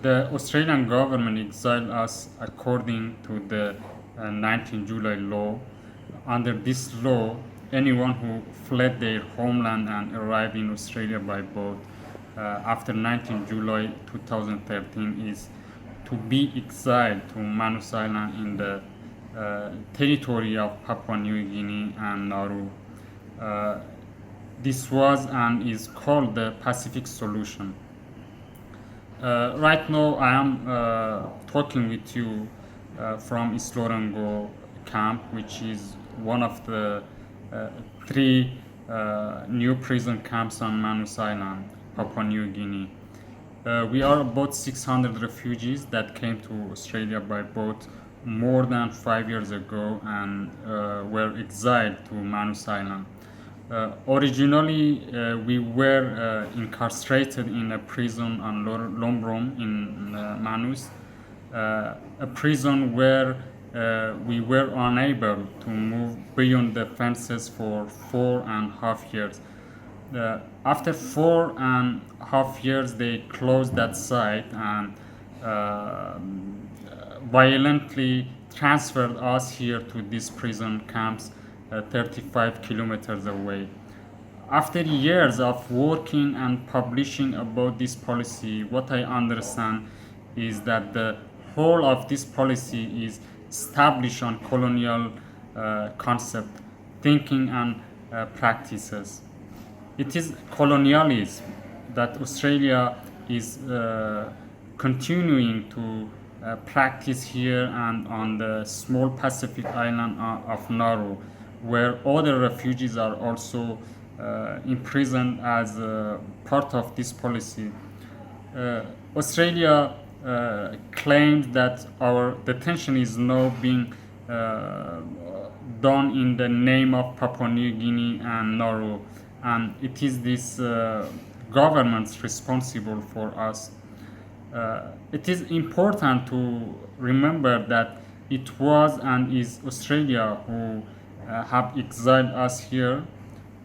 The Australian government exiled us according to the 19 July law. Under this law, anyone who fled their homeland and arrived in Australia by boat after 19 July 2013 is to be exiled to Manus Island in the territory of Papua New Guinea and Nauru. Uh, this was and is called the Pacific Solution. Right now, I am talking with you from Islorango camp, which is one of the uh, three new prison camps on Manus Island, Papua New Guinea. We are about 600 refugees that came to Australia by boat more than 5 years ago and were exiled to Manus Island. Originally, we were incarcerated in a prison on Lombrom in Manus, a prison where we were unable to move beyond the fences for 4.5 years. After 4.5 years, they closed that site and violently transferred us here to these prison camps 35 kilometers away. After years of working and publishing about this policy, what I understand is that the whole of this policy is established on colonial concept, thinking and practices. It is colonialism that Australia is continuing to practice here and on the small Pacific island of Nauru, where other refugees are also imprisoned as part of this policy. Australia claims that our detention is now being done in the name of Papua New Guinea and Nauru, and it is this government's responsible for us. It is important to remember that it was and is Australia who have exiled us here,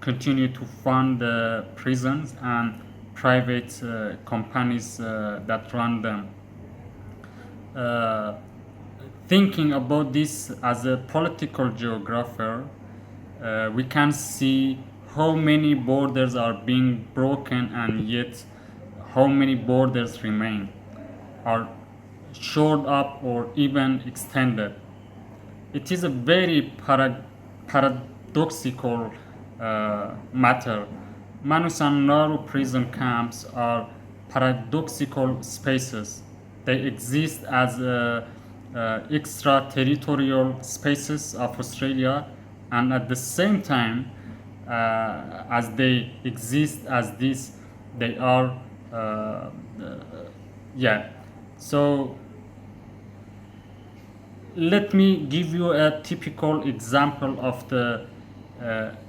continue to fund the prisons and private companies that run them. Uh, Thinking about this as a political geographer, we can see how many borders are being broken and yet how many borders remain, are shored up or even extended. It is a very paradoxical matter. Manus and Nauru prison camps are paradoxical spaces. They exist as extraterritorial spaces of Australia, and at the same time, as they exist as this, they are, yeah. So let me give you a typical example of the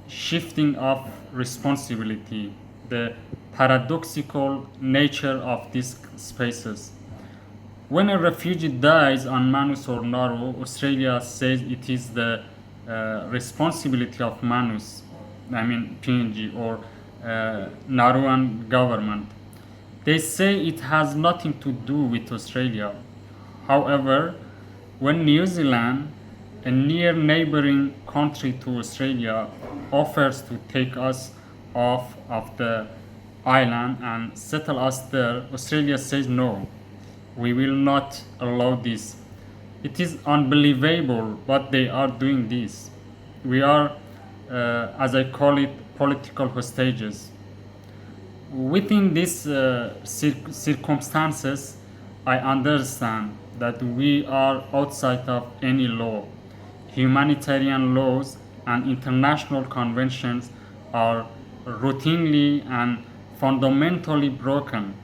shifting of responsibility, the paradoxical nature of these spaces. When a refugee dies on Manus or Nauru, Australia says it is the responsibility of Manus, I mean PNG, or Nauruan government. They say it has nothing to do with Australia. However, when New Zealand, a near neighboring country to Australia, offers to take us off of the island and settle us there, Australia says no, we will not allow this. It is unbelievable, but they are doing this. We are, as I call it, political hostages. Within these circumstances, I understand that we are outside of any law. Humanitarian laws and international conventions are routinely and fundamentally broken.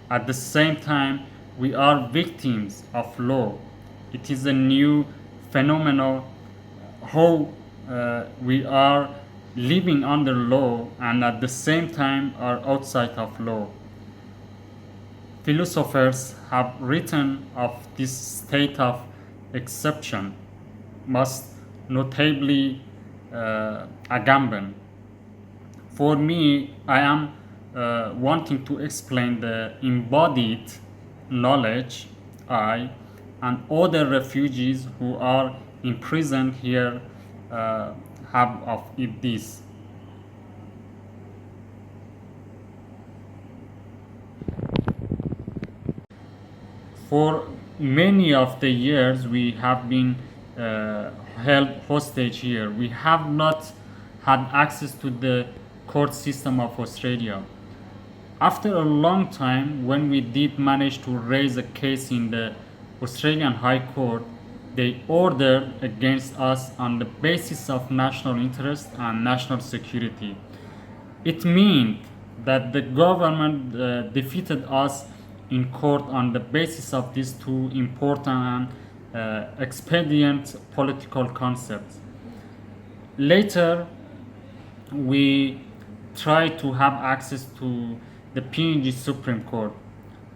At the same time, we are victims of law. It is a new phenomenon how we are living under law and at the same time are outside of law. Philosophers have written of this state of exception, most notably Agamben. For me, I am wanting to explain the embodied knowledge, I, and other refugees who are imprisoned here have of it this. For many of the years we have been held hostage here. We have not had access to the court system of Australia. After a long time, when we did manage to raise a case in the Australian High Court, they ordered against us on the basis of national interest and national security. It meant that the government defeated us in court on the basis of these two important and expedient political concepts. Later, we tried to have access to the PNG Supreme Court.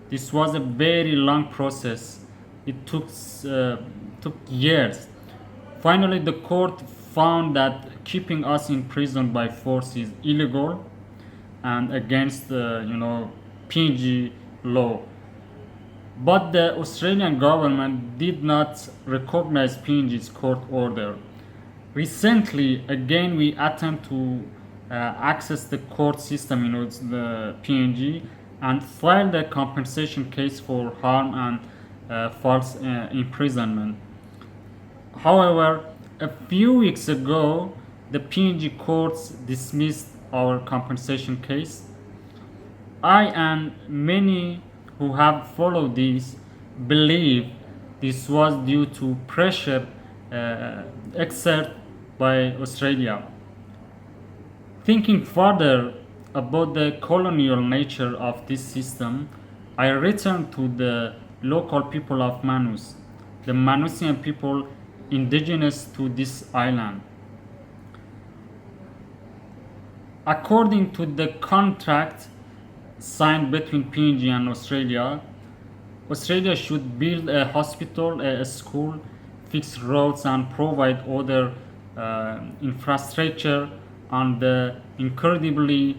This was a very long process. It took years. Finally, the court found that keeping us in prison by force is illegal and against the PNG law. But the Australian government did not recognize PNG's court order. Recently, again, we attempt to access the court system in the PNG and filed a compensation case for harm and false imprisonment. However, a few weeks ago, the PNG courts dismissed our compensation case. I and many who have followed this believe this was due to pressure exerted by Australia. Thinking further about the colonial nature of this system, I returned to the local people of Manus, the Manusian people indigenous to this island. According to the contract signed between PNG and Australia, Australia should build a hospital, a school, fix roads, and provide other infrastructure on the incredibly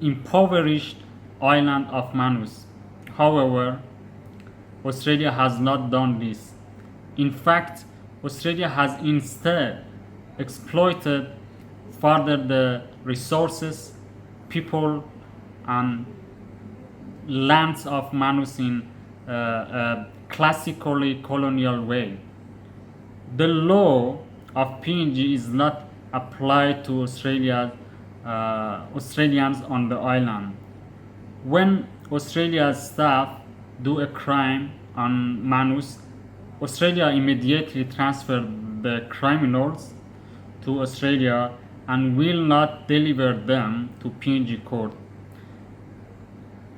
impoverished island of Manus. However, Australia has not done this. In fact, Australia has instead exploited further the resources, people, and lands of Manus in a classically colonial way. The law of PNG is not applied to Australians on the island. When Australia's staff do a crime on Manus, Australia immediately transferred the criminals to Australia and will not deliver them to PNG court.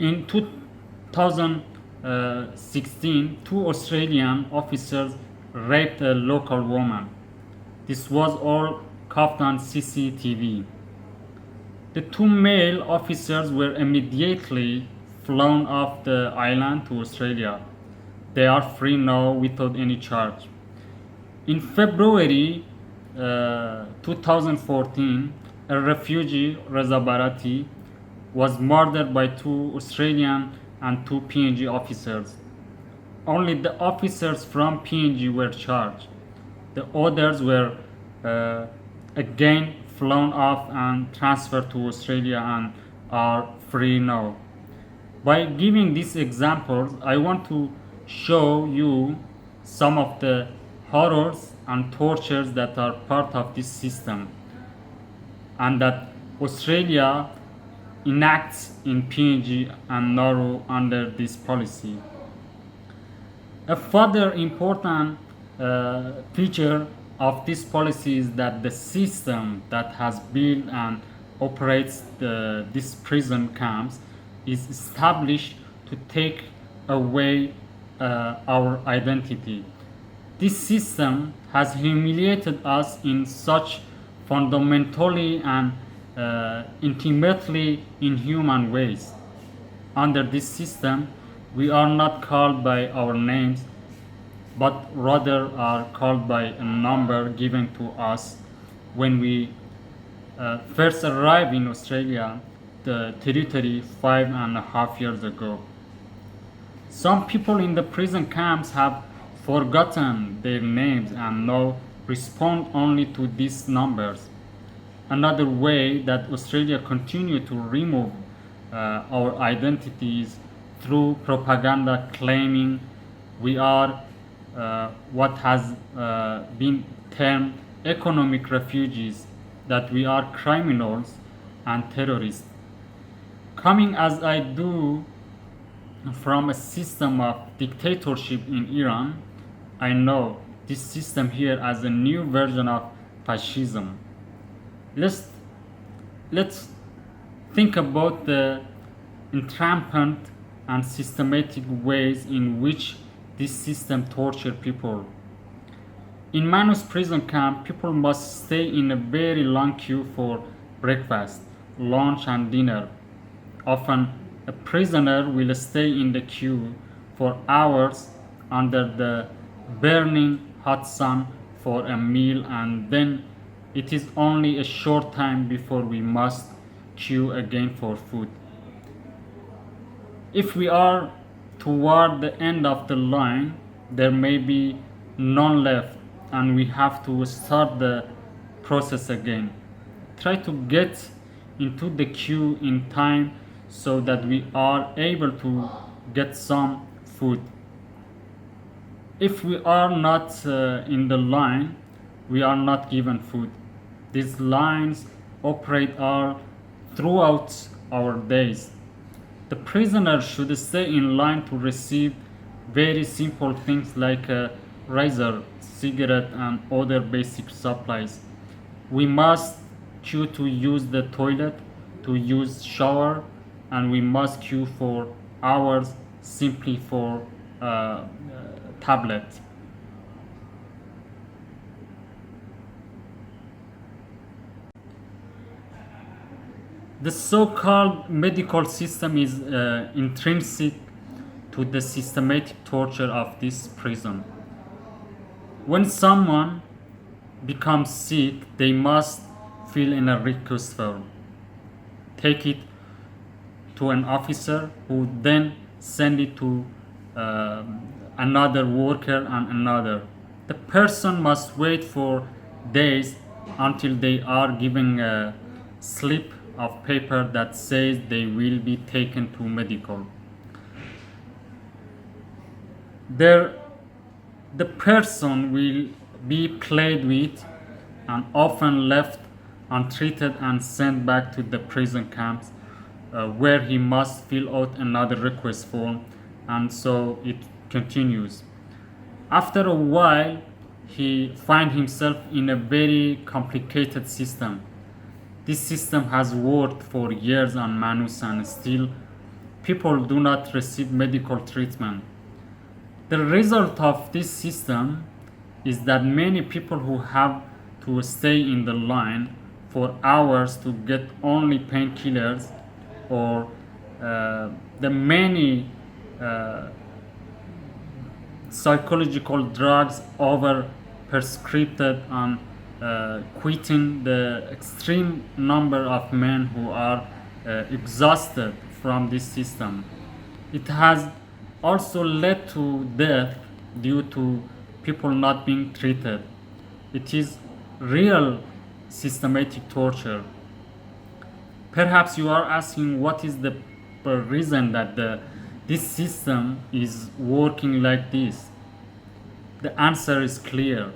In 2016, two Australian officers raped a local woman. This was all caught on CCTV. The two male officers were immediately flown off the island to Australia. They are free now without any charge. In February 2014, a refugee, Reza Barati, was murdered by two Australian and two PNG officers. Only the officers from PNG were charged. The others were again flown off and transferred to Australia and are free now. By giving these examples, I want to show you some of the horrors and tortures that are part of this system and that Australia enacts in PNG and Nauru under this policy. A further important feature of this policy is that the system that has built and operates these prison camps is established to take away our identity. This system has humiliated us in such fundamentally and intimately inhuman ways. Under this system, we are not called by our names, but rather are called by a number given to us when we first arrived in Australia, the territory 5.5 years ago. Some people in the prison camps have forgotten their names and now respond only to these numbers. Another way that Australia continues to remove our identities through propaganda claiming we are what has been termed economic refugees, that we are criminals and terrorists. Coming as I do from a system of dictatorship in Iran, I know this system here as a new version of fascism. Let's think about the entrampment and systematic ways in which this system tortures people. In Manus prison camp, people must stay in a very long queue for breakfast, lunch, and dinner. Often, a prisoner will stay in the queue for hours under the burning hot sun for a meal, and then it is only a short time before we must queue again for food. If we are toward the end of the line, there may be none left and we have to start the process again. Try to get into the queue in time so that we are able to get some food. If we are not in the line, we are not given food. These lines operate throughout our days. The prisoner should stay in line to receive very simple things like a razor, cigarette, and other basic supplies. We must queue to use the toilet, to use shower, and we must queue for hours simply for tablet. The so-called medical system is intrinsic to the systematic torture of this prison. When someone becomes sick, they must fill in a request form, take it to an officer who then send it to another worker and another. The person must wait for days until they are given a slip of paper that says they will be taken to medical. The person will be played with and often left untreated and sent back to the prison camps where he must fill out another request form, and so it continues. After a while, he finds himself in a very complicated system. This system has worked for years on Manus and still people do not receive medical treatment. The result of this system is that many people who have to stay in the line for hours to get only painkillers or the many psychological drugs over prescribed and quitting the extreme number of men who are exhausted from this system. It has also led to death due to people not being treated. It is real systematic torture. Perhaps you are asking what is the reason that this system is working like this. The answer is clear.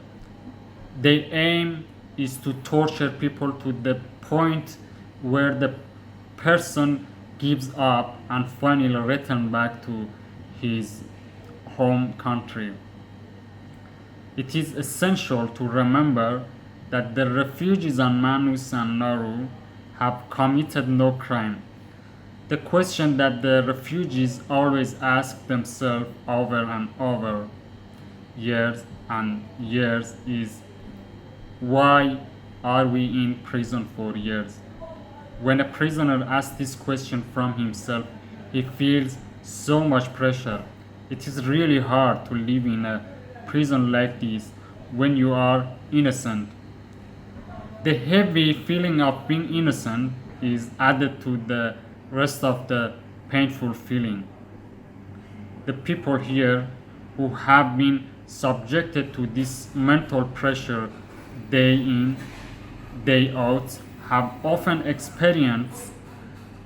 Their aim is to torture people to the point where the person gives up and finally returns back to his home country. It is essential to remember that the refugees on Manus and Nauru have committed no crime. The question that the refugees always ask themselves over and over, years and years, is why are we in prison for years? When a prisoner asks this question from himself, he feels so much pressure. It is really hard to live in a prison like this when you are innocent. The heavy feeling of being innocent is added to the rest of the painful feeling. the people here who have been subjected to this mental pressure day in, day out, have often experienced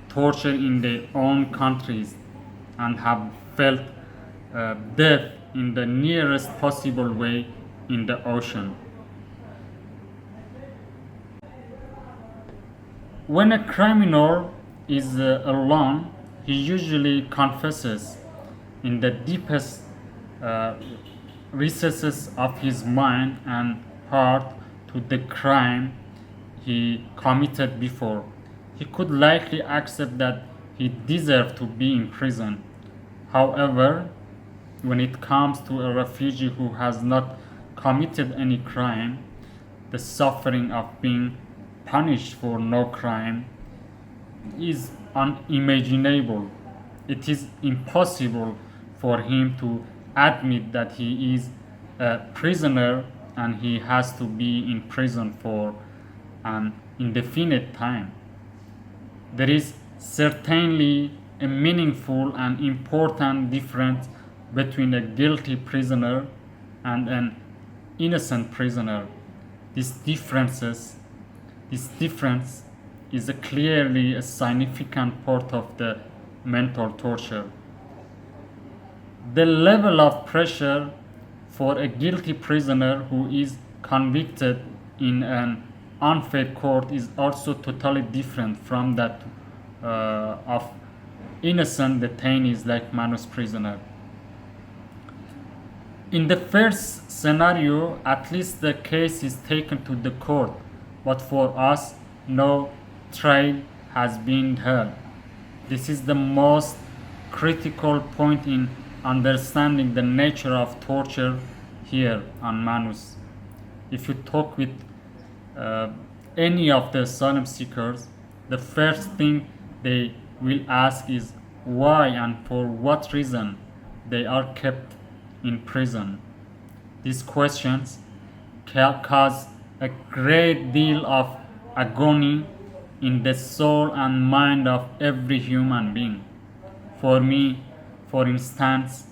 torture in their own countries and have felt death in the nearest possible way in the ocean. When a criminal is alone, he usually confesses in the deepest recesses of his mind and heart to the crime he committed before. He could likely accept that he deserved to be in prison. However, when it comes to a refugee who has not committed any crime, the suffering of being punished for no crime is unimaginable. It is impossible for him to admit that he is a prisoner and he has to be in prison for an indefinite time. There is certainly a meaningful and important difference between a guilty prisoner and an innocent prisoner. This difference is clearly a significant part of the mental torture. The level of pressure for a guilty prisoner who is convicted in an unfair court is also totally different from that of innocent detainees like Manus prisoner. In the first scenario, at least the case is taken to the court, but for us, no trial has been held. This is the most critical point in understanding the nature of torture here on Manus. If you talk with any of the asylum seekers, the first thing they will ask is why and for what reason they are kept in prison. These questions can cause a great deal of agony in the soul and mind of every human being. For me, for instance,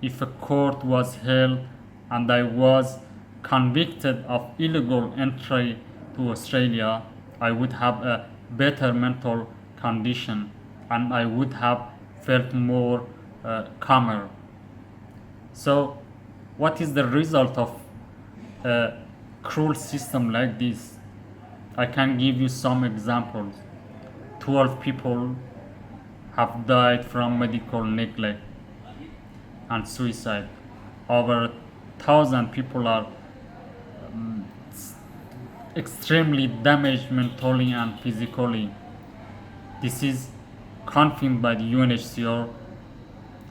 if a court was held and I was convicted of illegal entry to Australia, I would have a better mental condition and I would have felt more calmer. So, what is the result of a cruel system like this? I can give you some examples. 12 people have died from medical neglect and suicide. Over 1,000 people are extremely damaged mentally and physically. This is confirmed by the UNHCR,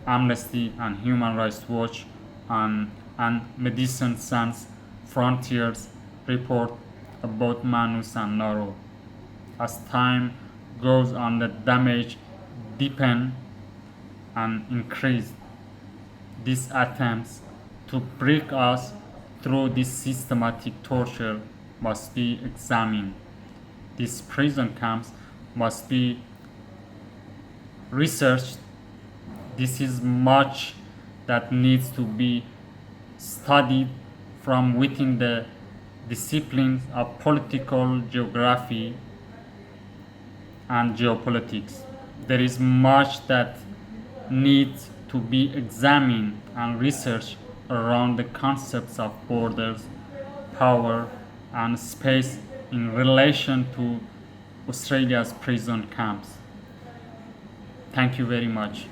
Amnesty and Human Rights Watch and Medicine Sans Frontiers report about Manus and Nauru. As time goes on, the damage deepen and increase. These attempts to break us through this systematic torture must be examined. These prison camps must be researched. This is much that needs to be studied from within the disciplines of political geography and geopolitics. There is much that needs to be examined and researched around the concepts of borders, power, and space in relation to Australia's prison camps. Thank you very much.